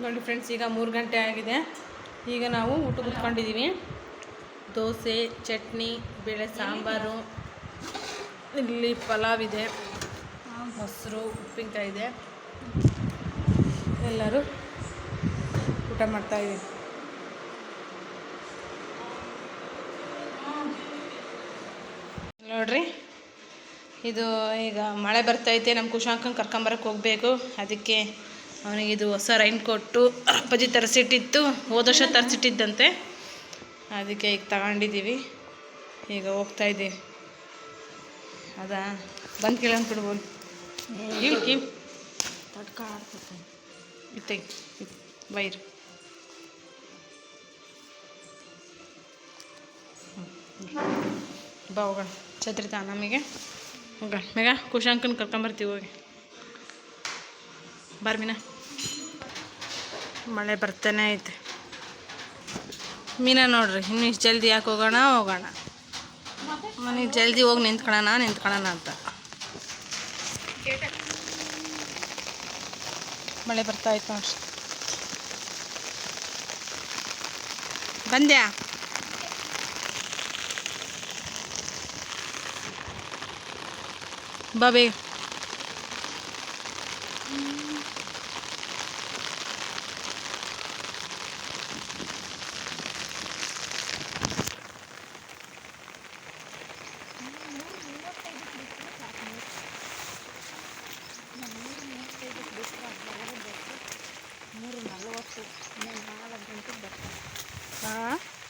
ನೋಡಿ ಫ್ರೆಂಡ್ಸ್, ಈಗ 3 ಗಂಟೆ ಆಗಿದೆ. ಈಗ ನಾವು ಊಟ ಕೂತ್ಕೊಂಡಿದ್ದೀವಿ. ದೋಸೆ, ಚಟ್ನಿ, ಬೇಳೆ ಸಾಂಬಾರು, ಇಲ್ಲಿ ಪಲಾವ್ ಇದೆ, ಮೊಸರು, ಉಪ್ಪಿನಕಾಯಿ ಇದೆ. ಎಲ್ಲರೂ ಊಟ ಮಾಡ್ತಾಯಿದ್ದೀವಿ. ನೋಡ್ರಿ, ಇದು ಈಗ ಮಳೆ ಬರ್ತೈತೆ. ನಮ್ಮ ಕುಶಾಂಕಂಗೆ ಕರ್ಕೊಂಬರಕ್ಕೆ ಹೋಗಬೇಕು. ಅದಕ್ಕೆ ಅವನಿಗೆ ಇದು ಹೊಸ ರೈನ್ ಕೊಟ್ಟು ಅಪ್ಪಾಜಿ ತರಿಸಿಟ್ಟಿತ್ತು. ಹೋದ ವರ್ಷ ತರಿಸಿಟ್ಟಿದ್ದಂತೆ. ಅದಕ್ಕೆ ಈಗ ತಗೊಂಡಿದ್ದೀವಿ. ಈಗ ಹೋಗ್ತಾಯಿದ್ದೀವಿ. ಅದಾ ಬಂದು ಕೇಳಂತ ಬಿಡ್ಬೋದು. ಕಿವಿ ತಡ್ಕ ಆಡ್ತೈತೆ. ಇತ್ತೈ ಬೈರು ಬಾ ಹೋಗೋಣ. ಛತ್ರಿ ತಾ ನಮಗೆ ಹೋಗೋಣ. ಮೇಗ ಕುಶಾಂಕನ ಕರ್ಕೊಂಬರ್ತೀವಿ. ಹೋಗಿ ಬರ್ಮಿನ. ಮಳೆ ಬರ್ತಾನೆ ಐತೆ. ಮೀನಾ ನೋಡ್ರಿ, ಇನ್ನು ಇಷ್ಟು ಜಲ್ದಿ ಯಾಕೆ ಹೋಗೋಣ ಮನೆಗೆ ಜಲ್ದಿ ಹೋಗಿ ನಿಂತ್ಕೊಳ್ಳೋಣ ಅಂತ. ಮಳೆ ಬರ್ತಾಯಿತ್ತು ನೋಡ್ರಿ. ಬಂದ್ಯಾ? ಬಾ ಬೇಗ.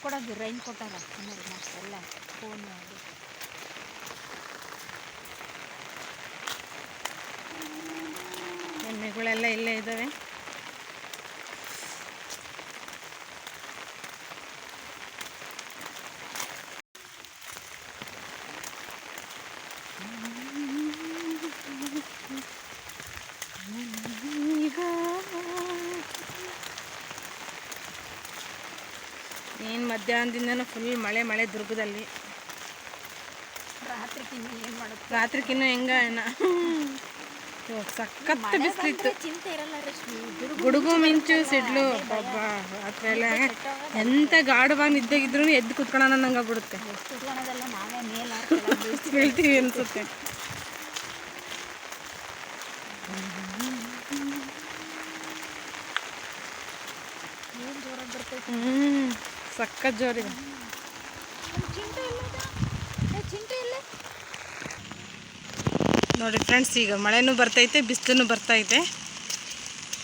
ಕೊಡೋದು ರೈನ್ ಕೊಟ್ಟಾರ ಎಲ್ಲ ಫೋನ್ ಎಣ್ಣೆಗಳೆಲ್ಲ ಇಲ್ಲೇ ಇದ್ದಾವೆ. ಏನು ಮಧ್ಯಾಹ್ನದಿಂದನೂ ಫುಲ್ ಮಳೆ ದುರ್ಗದಲ್ಲಿ. ರಾತ್ರಿಕಿನ್ನೂ ಹೆಂಗ ಸಖತ್ ಬಿಸಿಲಿತ್ತು. ಗುಡುಗು ಮಿಂಚು ಸಿಡ್ಲು ಬಾಬಾ ರಾತ್ರಿ ಎಲ್ಲ ಎಂತ ಗಾಢವಾಗಿ ನಿದ್ದೆಗಿದ್ರು ಎದ್ದು ಕುತ್ಕೊಳ್ಳೋಣ ನಂಗೆ ಆಗ್ಬಿಡುತ್ತೆ. ಬೀಳ್ತೀವಿ ಅನ್ಸುತ್ತೆ. ಸಖತ್ ಜೋರಿದೆ. ನೋಡಿ ಫ್ರೆಂಡ್ಸ್, ಈಗ ಮಳೆನೂ ಬರ್ತೈತೆ, ಬಿಸಿಲೂ ಬರ್ತೈತೆ.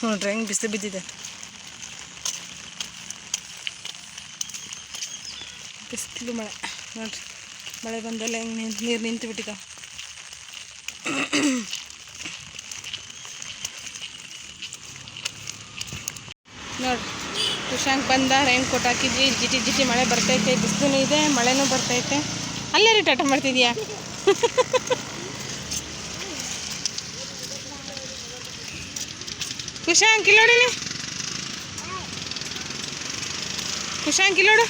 ನೋಡ್ರಿ ಹೆಂಗೆ ಬಿಸಿಲು ಬಿದ್ದಿದೆ. ಬಿಸಿಲು ಮಳೆ ನೋಡ್ರಿ. ಮಳೆ ಬಂದಲ್ಲ ಹೆಂಗೆ ನೀರು ನಿಂತು ಬಿಟ್ಟಿದ್ದಾವೆ. ನೋಡ್ರಿ, ಕುಶಾಂಕ್ ಬಂದ, ರೈನ್ ಕೋಟ್ ಹಾಕಿದ್ವಿ. ಜಿಟಿ ಮಳೆ ಬರ್ತೈತೆ, ಬಿಸಿಲು ಇದೆ, ಮಳೆನೂ ಬರ್ತೈತೆ. ಅಲ್ಲೇ ರೀ ಟಾಟ ಮಾಡ್ತಿದ್ಯಾ? ಕುಶಾಂಕ್ ಇಲ್ಲೋಡಿ, ಕುಶಾಂಕ್ ಇಲ್ಲೋಡು.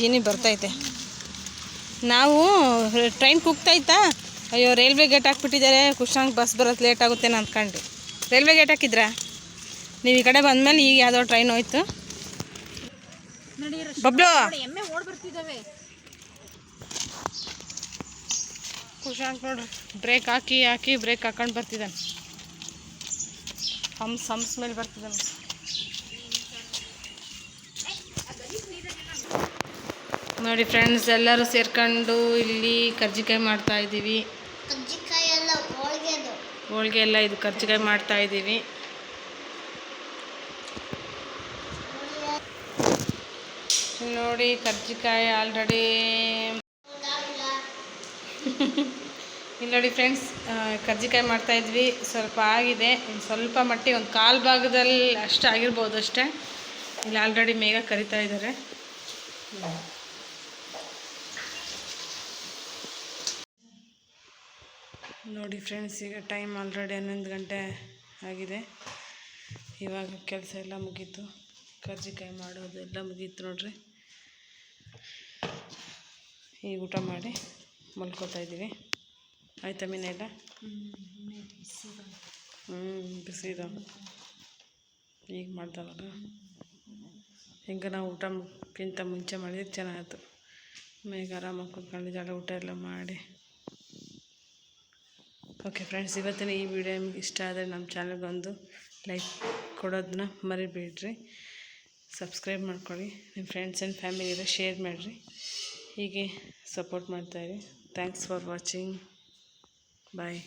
ಜಿನಿ ಬರ್ತೈತೆ. ನಾವು ಟ್ರೈನ್ ಕೂಗ್ತೈತಾ, ಅಯ್ಯೋ ರೈಲ್ವೆ ಗೇಟ್ ಹಾಕ್ಬಿಟ್ಟಿದ್ದಾರೆ, ಕುಶಾಂಕ್ ಬಸ್ ಬರೋದು ಲೇಟ್ ಆಗುತ್ತೇನೋ ಅಂದ್ಕೊಂಡ್ರಿ. ರೈಲ್ವೆ ಗೇಟ್ ಹಾಕಿದ್ರಾ ನೀವು? ಈ ಕಡೆ ಬಂದಮೇಲೆ ಈಗ ಯಾವುದೋ ಟ್ರೈನ್ ಹೋಯ್ತು. ಬಬ್ಲು ಎಮ್ಮೆ ಓಡ್ ಬರ್ತಿದ್ದಾವೆ. ಕುಶಾಂಕ್ ನೋಡ್ರಿ, ಬ್ರೇಕ್ ಹಾಕಿ ಬ್ರೇಕ್ ಹಾಕೊಂಡು ಬರ್ತಿದ್ದಾನೆ. ಹಮ್ಸ್ ಮೇಲೆ ಬರ್ತಿದ್ದಾನೆ. ನೋಡಿ ಫ್ರೆಂಡ್ಸ್, ಎಲ್ಲರೂ ಸೇರ್ಕೊಂಡು ಇಲ್ಲಿ ಕರ್ಜಿಕಾಯಿ ಮಾಡ್ತಾ ಇದ್ದೀವಿ. ಹೋಳಿಗೆ ಎಲ್ಲ ಇದು ಕರ್ಜಿಕಾಯಿ ಮಾಡ್ತಾ ಇದ್ದೀವಿ. ನೋಡಿ ಕರ್ಜಿಕಾಯಿ ಆಲ್ರೆಡಿ ಇಲ್ಲಿ ನೋಡಿ ಫ್ರೆಂಡ್ಸ್, ಕರ್ಜಿಕಾಯಿ ಮಾಡ್ತಾಯಿದ್ವಿ. ಸ್ವಲ್ಪ ಆಗಿದೆ, ಸ್ವಲ್ಪ ಮಟ್ಟಿಗೆ ಒಂದು ಕಾಲು ಭಾಗದಲ್ಲಿ ಅಷ್ಟು ಆಗಿರ್ಬೋದು ಅಷ್ಟೇ. ಇಲ್ಲಿ ಆಲ್ರೆಡಿ ಮೇಘ ಕರಿತಾ ಇದ್ದಾರೆ. ನೋಡಿ ಫ್ರೆಂಡ್ಸ್, ಈಗ ಟೈಮ್ ಆಲ್ರೆಡಿ 11 ಗಂಟೆ ಆಗಿದೆ. ಇವಾಗ ಕೆಲಸ ಎಲ್ಲ ಮುಗೀತು, ಕರ್ಜಿಕಾಯಿ ಮಾಡೋದೆಲ್ಲ ಮುಗೀತು ನೋಡ್ರಿ. ಈಗ ಊಟ ಮಾಡಿ ಮಲ್ಕೋತಾ ಇದ್ದೀವಿ. ಆಯಿತಾ ಮೀನ ಎಲ್ಲ? ಬಿಸಿ ಇದಾವೆ ಈಗ ಮಾಡ್ದವಲ್ಲ. ಹಿಂಗೆ ನಾವು ಊಟಕ್ಕಿಂತ ಮುಂಚೆ ಮಾಡಿದ್ರೆ ಚೆನ್ನಾಗಿತ್ತು. ಮೇಗ ಆರಾಮಾಗಿ ಕೂತ್ಕೊಂಡು ಜಗಳ ಊಟ ಎಲ್ಲ ಮಾಡಿ. ಓಕೆ ಫ್ರೆಂಡ್ಸ್, ಇವತ್ತಿನ ಈ ವಿಡಿಯೋ ನಿಮ್ಗೆ ಇಷ್ಟ ಆದರೆ ನಮ್ಮ ಚಾನಲ್ಗೊಂದು ಲೈಕ್ ಕೊಡೋದನ್ನ ಮರಿಬೇಡ್ರಿ. ಸಬ್ಸ್ಕ್ರೈಬ್ ಮಾಡ್ಕೊಳ್ಳಿ, ನಿಮ್ಮ ಫ್ರೆಂಡ್ಸ್ ಆ್ಯಂಡ್ ಫ್ಯಾಮಿಲಿಗೆ ಶೇರ್ ಮಾಡಿರಿ. ಹೀಗೆ ಸಪೋರ್ಟ್ ಮಾಡ್ತಾಯಿರಿ. Thanks for watching. ಬಾಯ್.